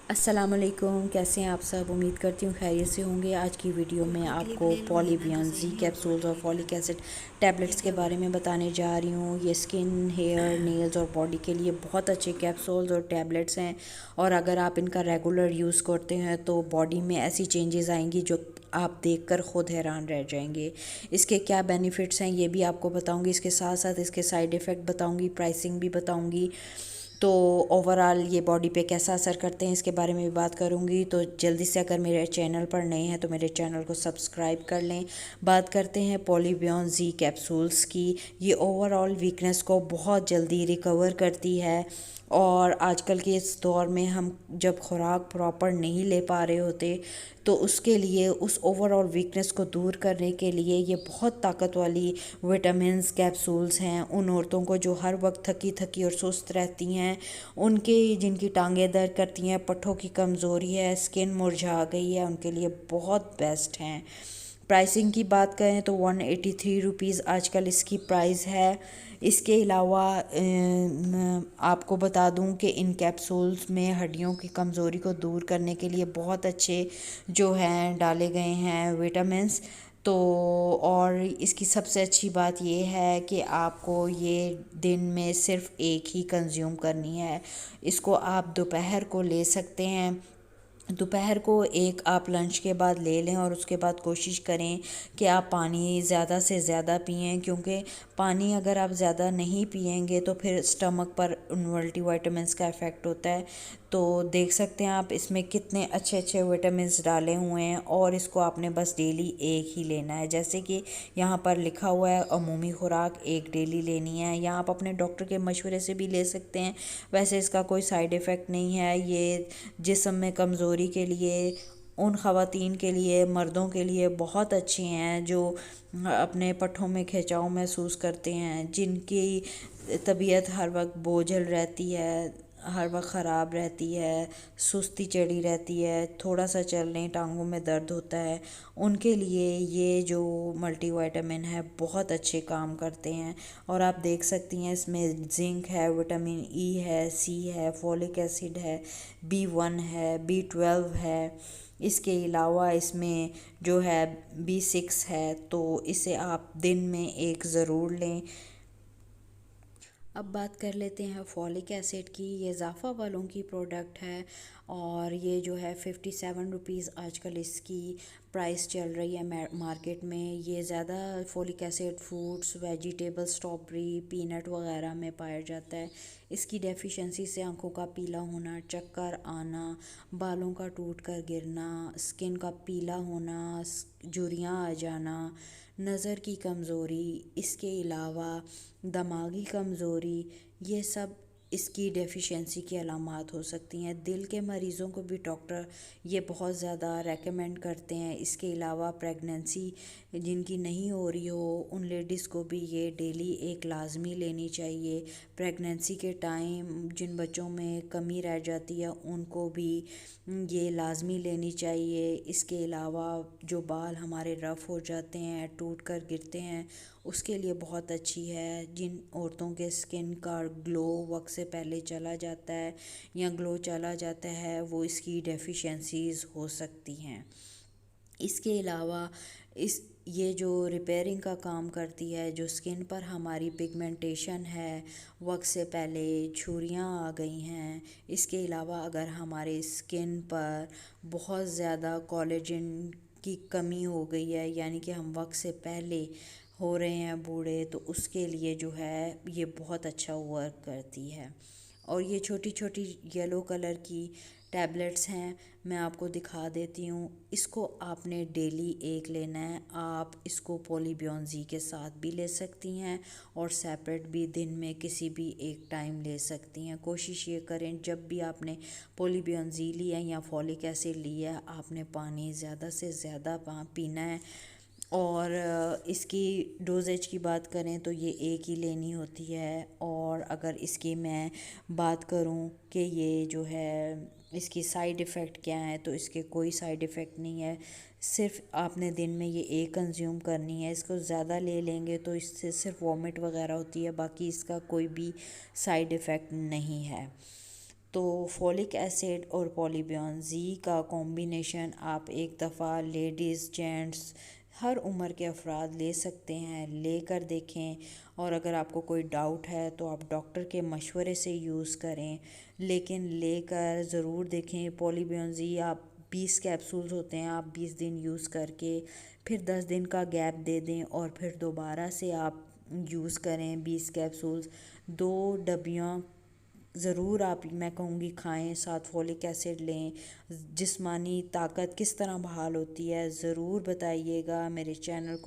अस्सलामुअलैकुम, कैसे हैं आप सब। उम्मीद करती हूँ खैरियत से होंगे। आज की वीडियो में आपको पॉलीबियन जी कैप्सूल्स और फॉलिक एसिड टैबलेट्स के बारे में बताने जा रही हूँ। ये स्किन, हेयर, नेल्स और बॉडी के लिए बहुत अच्छे कैप्सूल्स और टैबलेट्स हैं और अगर आप इनका रेगुलर यूज़ करते हैं तो बॉडी में ऐसी चेंजेस आएंगी जो आप देखकर ख़ुद हैरान रह जाएंगे। इसके क्या बेनिफिट्स हैं ये भी आपको बताऊंगी, इसके साथ साथ इसके साइड इफ़ेक्ट बताऊंगी, प्राइसिंग भी बताऊंगी। तो ओवरऑल ये बॉडी पे कैसा असर करते हैं इसके बारे में भी बात करूँगी। तो जल्दी से अगर मेरे चैनल पर नए हैं तो मेरे चैनल को सब्सक्राइब कर लें। बात करते हैं पॉलीबियन जी कैप्सूल्स की। ये ओवरऑल वीकनेस को बहुत जल्दी रिकवर करती है और आजकल के इस दौर में हम जब खुराक प्रॉपर नहीं ले पा रहे होते तो उसके लिए, उस ओवरऑल वीकनेस को दूर करने के लिए ये बहुत ताकत वाली विटामिन्स कैप्सूल्स हैं। उन औरतों को जो हर वक्त थकी थकी और सुस्त रहती हैं, उनके जिनकी टांगें दर्द करती हैं, पट्ठों की कमज़ोरी है, स्किन मुरझा गई है, उनके लिए बहुत बेस्ट हैं। प्राइसिंग की बात करें तो 183 रुपीज़ आजकल इसकी प्राइस है। इसके अलावा आपको बता दूं कि इन कैप्सूल्स में हड्डियों की कमज़ोरी को दूर करने के लिए बहुत अच्छे जो हैं डाले गए हैं विटामिन्स। तो और इसकी सबसे अच्छी बात ये है कि आपको ये दिन में सिर्फ़ एक ही कंज्यूम करनी है। इसको आप दोपहर को ले सकते हैं। दोपहर को एक आप लंच के बाद ले लें और उसके बाद कोशिश करें कि आप पानी ज़्यादा से ज़्यादा पिएं, क्योंकि पानी अगर आप ज़्यादा नहीं पिएंगे तो फिर स्टमक पर उन मल्टीविटामिन्स का इफ़ेक्ट होता है। तो देख सकते हैं आप इसमें कितने अच्छे अच्छे विटामिन्स डाले हुए हैं और इसको आपने बस डेली एक ही लेना है। जैसे कि यहाँ पर लिखा हुआ है अमूमी खुराक एक डेली लेनी है, या आप अपने डॉक्टर के मशवरे से भी ले सकते हैं। वैसे इसका कोई साइड इफ़ेक्ट नहीं है। ये जिस्म में कमज़ोरी के लिए, उन ख़वातीन के लिए, मर्दों के लिए बहुत अच्छे हैं जो अपने पट्ठों में खिंचाव महसूस करते हैं, जिनकी तबीयत हर वक्त बोझल रहती है, हर वक्त ख़राब रहती है, सुस्ती चढ़ी रहती है, थोड़ा सा चलने टांगों में दर्द होता है। उनके लिए ये जो मल्टीविटामिन है बहुत अच्छे काम करते हैं। और आप देख सकती हैं इसमें जिंक है, विटामिन ई है, सी है, फॉलिक एसिड है, B1 है, B12 है। इसके अलावा इसमें जो है B6 है। तो इसे आप दिन में एक ज़रूर लें। अब बात कर लेते हैं फॉलिक एसिड की। ये ज़ाफ़ा वालों की प्रोडक्ट है और ये जो है 57 रुपीज़ आजकल इसकी प्राइस चल रही है मार्केट में। ये ज़्यादा folic acid fruits, vegetable, strawberry, peanut वगैरह में पाया जाता है। इसकी डेफिशिएंसी से आंखों का पीला होना, चक्कर आना, बालों का टूट कर गिरना, स्किन का पीला होना, झुर्रियाँ आ जाना, नज़र की कमज़ोरी, इसके अलावा दिमागी कमज़ोरी, ये सब इसकी डेफिशिएंसी की अलामात हो सकती हैं। दिल के मरीज़ों को भी डॉक्टर ये बहुत ज़्यादा रेकमेंड करते हैं। इसके अलावा प्रेगनेंसी जिनकी नहीं हो रही हो उन लेडीज़ को भी ये डेली एक लाजमी लेनी चाहिए। प्रेगनेंसी के टाइम जिन बच्चों में कमी रह जाती है उनको भी ये लाजमी लेनी चाहिए। इसके अलावा जो बाल हमारे रफ़ हो जाते हैं, टूट कर गिरते हैं, उसके लिए बहुत अच्छी है। जिन औरतों के स्किन का ग्लो वक्त से पहले चला जाता है या ग्लो चला जाता है, वो इसकी डेफिशिएंसीज़ हो सकती हैं। इसके अलावा इस ये जो रिपेयरिंग का काम करती है, जो स्किन पर हमारी पिगमेंटेशन है, वक्त से पहले झुर्रियाँ आ गई हैं। इसके अलावा अगर हमारे स्किन पर बहुत ज़्यादा कोलेजन की कमी हो गई है, यानी कि हम वक्त से पहले हो रहे हैं बूढ़े, तो उसके लिए जो है ये बहुत अच्छा वर्क करती है। और ये छोटी छोटी येलो कलर की टैबलेट्स हैं, मैं आपको दिखा देती हूँ। इसको आपने डेली एक लेना है। आप इसको पॉलीबियन जी के साथ भी ले सकती हैं और सेपरेट भी दिन में किसी भी एक टाइम ले सकती हैं। कोशिश ये करें जब भी आपने पॉलीबियन जी लिया या फॉलिक एसिड लिया, आपने पानी ज़्यादा से ज़्यादा पीना है। और इसकी डोजेज की बात करें तो ये एक ही लेनी होती है। और अगर इसकी मैं बात करूं कि ये जो है इसकी साइड इफ़ेक्ट क्या है, तो इसके कोई साइड इफ़ेक्ट नहीं है। सिर्फ आपने दिन में ये एक कंज्यूम करनी है। इसको ज़्यादा ले लेंगे तो इससे सिर्फ वॉमिट वगैरह होती है, बाकी इसका कोई भी साइड इफ़ेक्ट नहीं है। तो फॉलिक एसिड और पॉलीबियन जी का कॉम्बिनेशन आप एक दफ़ा लेडीज़ जेंट्स हर उम्र के अफराद ले सकते हैं, लेकर देखें। और अगर आपको कोई डाउट है तो आप डॉक्टर के मशवरे से यूज़ करें, लेकिन लेकर ज़रूर देखें। पॉलीबियन जी आप 20 कैप्सूल्स होते हैं, आप 20 दिन यूज़ करके फिर 10 दिन का गैप दे दें और फिर दोबारा से आप यूज़ करें 20 कैप्सूल्स। 2 डब्बियाँ ज़रूर आप, मैं कहूँगी, खाएं, साथ फॉलिक एसिड लें। जिस्मानी ताकत किस तरह बहाल होती है ज़रूर बताइएगा। मेरे चैनल को